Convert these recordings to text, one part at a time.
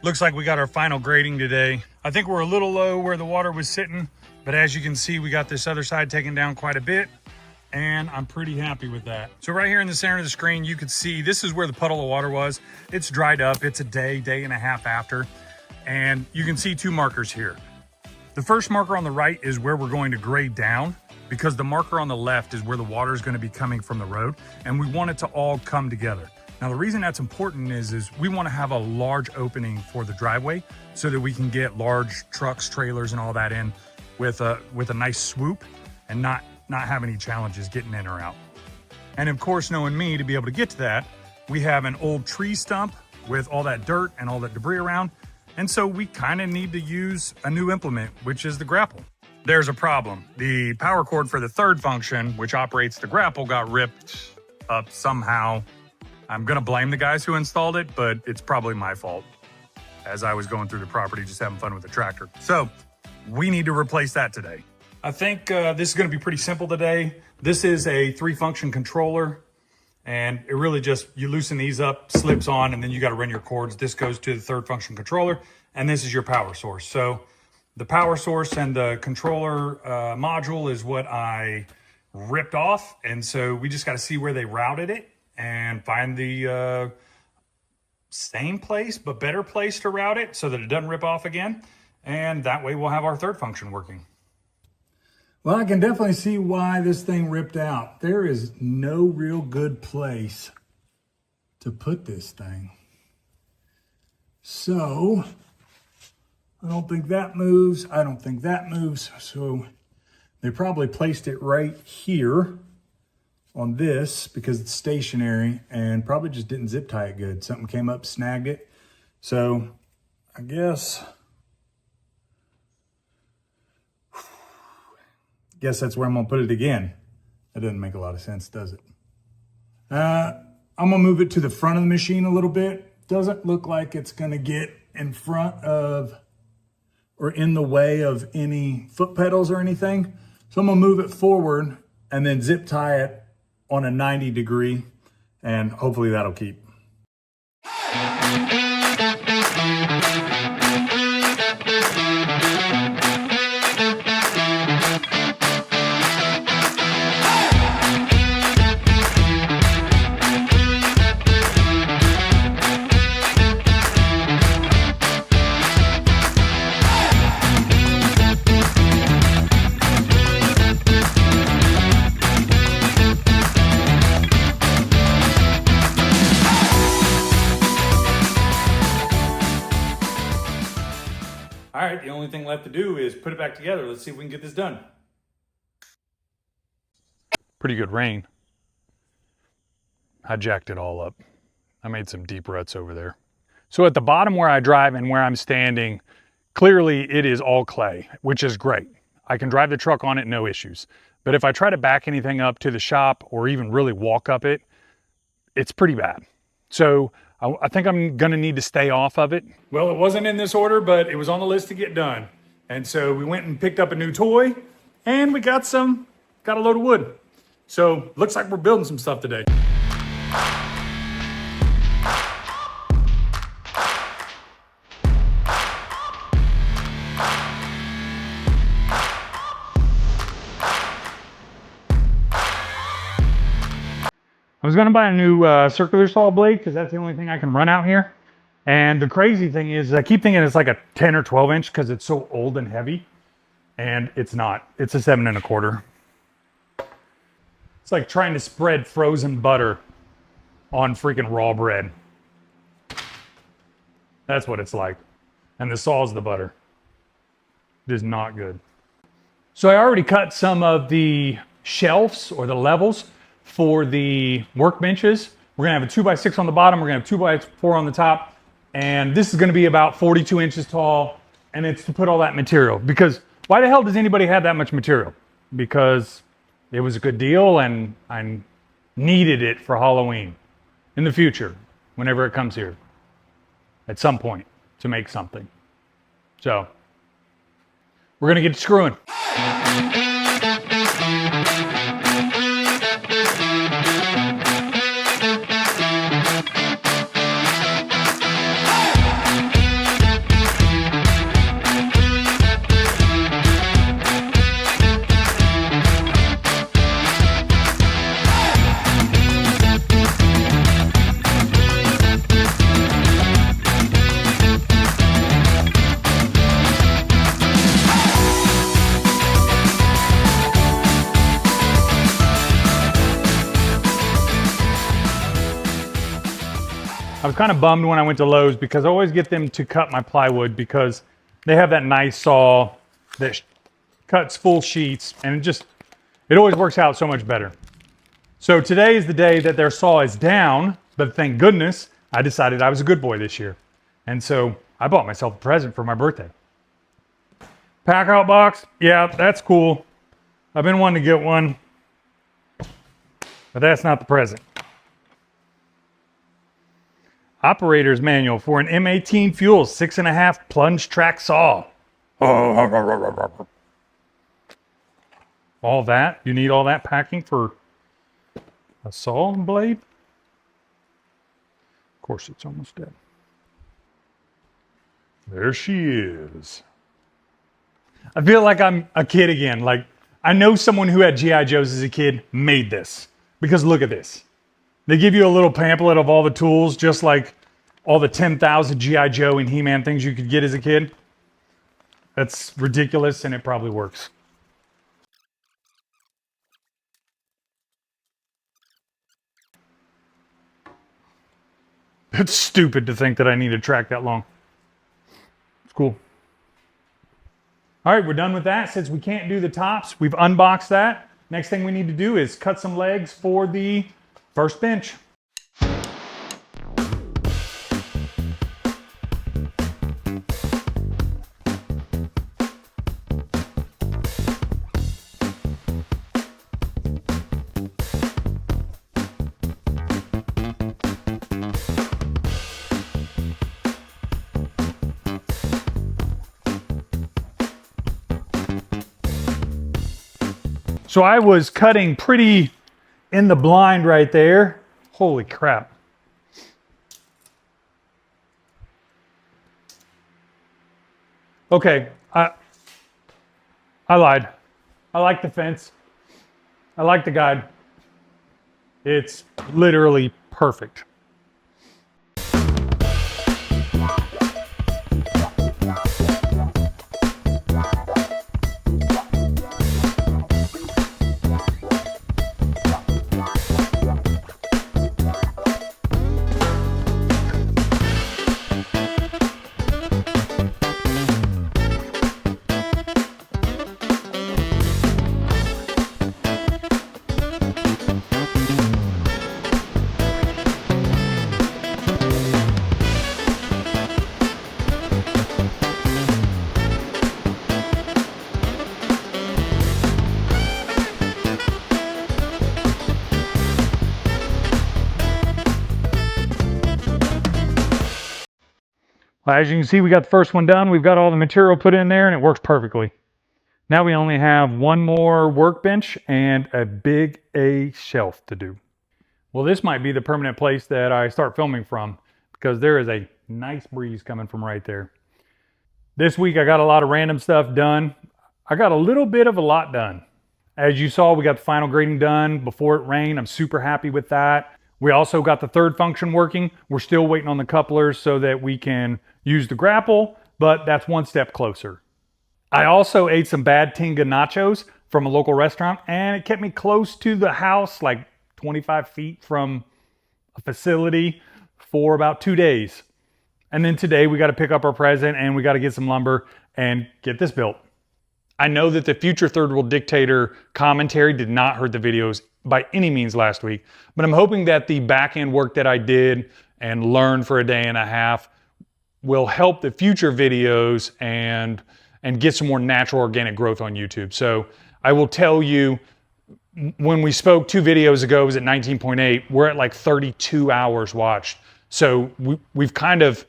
Looks like we got our final grading today. I think we're a little low where the water was sitting, but as you can see, we got this other side taken down quite a bit, and I'm pretty happy with that. So right here in the center of the screen, you can see this is where the puddle of water was. It's dried up. It's a day and a half after, and you can see two markers here. The first marker on the right is where we're going to grade down, because the marker on the left is where the water is going to be coming from the road, and we want it to all come together. Now, the reason that's important is we want to have a large opening for the driveway so that we can get large trucks, trailers, and all that in with a nice swoop and not have any challenges getting in or out. And of course, knowing me, to be able to get to that, we have an old tree stump with all that dirt and all that debris around. And so we kind of need to use a new implement, which is the grapple. There's a problem. The power cord for the third function, which operates the grapple, got ripped up somehow. I'm gonna blame the guys who installed it, but it's probably my fault as I was going through the property just having fun with the tractor. So we need to replace that today. I think this is gonna be pretty simple today. This is a 3-function controller, and it really just, you loosen these up, slips on, and then you gotta run your cords. This goes to the 3rd function controller, and this is your power source. So the power source and the controller module is what I ripped off, and so we just gotta see where they routed it and find the same place but better place to route it so that it doesn't rip off again. And that way we'll have our 3rd function working. Well, I can definitely see why this thing ripped out. There is no real good place to put this thing. So I don't think that moves. I don't think that moves. So they probably placed it right here on this because it's stationary and probably just didn't zip tie it good. Something came up, snagged it. So I guess that's where I'm gonna put it again. That doesn't make a lot of sense, does it? I'm gonna move it to the front of the machine a little bit. Doesn't look like it's gonna get in front of or in the way of any foot pedals or anything. So I'm gonna move it forward and then zip tie it on a 90 degree, and hopefully that'll keep. All right, the only thing left to do is put it back together. Let's see if we can get this done. Pretty good rain. I jacked it all up. I made some deep ruts over there. So at the bottom where I drive and where I'm standing, clearly it is all clay, which is great. I can drive the truck on it, no issues. But if I try to back anything up to the shop or even really walk up it, it's pretty bad. So I think I'm gonna need to stay off of it. Well, it wasn't in this order, but it was on the list to get done. And so we went and picked up a new toy, and we got a load of wood. So looks like we're building some stuff today. I was gonna buy a new circular saw blade because that's the only thing I can run out here. And the crazy thing is I keep thinking it's like a 10 or 12 inch because it's so old and heavy, and it's not. It's a 7 1/4. It's like trying to spread frozen butter on freaking raw bread. That's what it's like. And the saw's the butter. It is not good. So I already cut some of the shelves or the levels for the workbenches. We're gonna have a 2x6 on the bottom, we're gonna have 2x4 on the top, and this is gonna be about 42 inches tall, and it's to put all that material. Because why the hell does anybody have that much material? Because it was a good deal and I needed it for Halloween in the future, whenever it comes here, at some point, to make something. So, we're gonna get screwing. kind of bummed when I went to Lowe's because I always get them to cut my plywood because they have that nice saw that cuts full sheets, and it always works out so much better. So today is the day that their saw is down, but thank goodness I decided I was a good boy this year. And so I bought myself a present for my birthday. Pack out box, yeah, that's cool. I've been wanting to get one, but that's not the present. Operator's manual for an M18 Fuel 6.5 plunge track saw. All that? You need all that packing for a saw blade? Of course, it's almost dead. There she is. I feel like I'm a kid again. Like, I know someone who had G.I. Joes as a kid made this. Because look at this. They give you a little pamphlet of all the tools, just like all the 10,000 G.I. Joe and He-Man things you could get as a kid. That's ridiculous, and it probably works. It's stupid to think that I need to track that long. It's cool. All right, we're done with that. Since we can't do the tops, we've unboxed that. Next thing we need to do is cut some legs for the first bench. So I was cutting pretty in the blind right there. Holy crap. Okay, I lied. I like the fence. I like the guide. It's literally perfect. Well, as you can see, we got the first one done. We've got all the material put in there and it works perfectly. Now we only have one more workbench and a big A shelf to do. Well, this might be the permanent place that I start filming from because there is a nice breeze coming from right there. This week I got a lot of random stuff done. I got a little bit of a lot done. As you saw, we got the final grading done before it rained. I'm super happy with that. We also got the third function working. We're still waiting on the couplers so that we can use the grapple, but that's one step closer. I also ate some bad Tinga nachos from a local restaurant, and it kept me close to the house, like 25 feet from a facility for about 2 days. And then today we got to pick up our present and we got to get some lumber and get this built. I know that the future third world dictator commentary did not hurt the videos by any means last week, but I'm hoping that the back end work that I did and learned for a day and a half will help the future videos and get some more natural organic growth on YouTube. So I will tell you, when we spoke 2 videos ago, it was at 19.8. We're at like 32 hours watched. So we've kind of,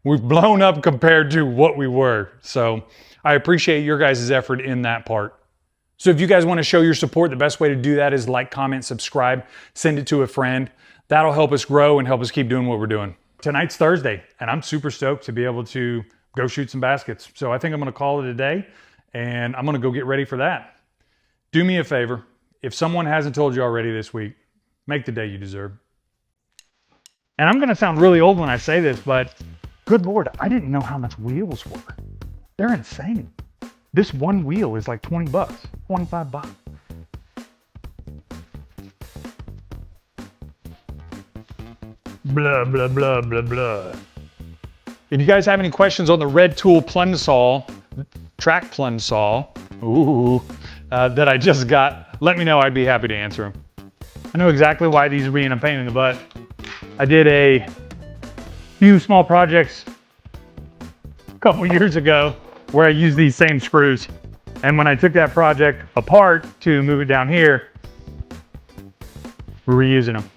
we've blown up compared to what we were. So I appreciate your guys' effort in that part. So if you guys want to show your support, the best way to do that is like, comment, subscribe, send it to a friend. That'll help us grow and help us keep doing what we're doing. Tonight's Thursday, and I'm super stoked to be able to go shoot some baskets. So I think I'm going to call it a day, and I'm going to go get ready for that. Do me a favor. If someone hasn't told you already this week, make the day you deserve. And I'm going to sound really old when I say this, but good Lord, I didn't know how much wheels were. They're insane. This one wheel is like 20 bucks, 25 bucks. blah, blah, blah, blah, blah. If you guys have any questions on the Red Tool plunge saw, track plunge saw, that I just got, let me know. I'd be happy to answer them. I know exactly why these are being a pain in the butt. I did a few small projects a couple years ago where I used these same screws. And when I took that project apart to move it down here, we're reusing them.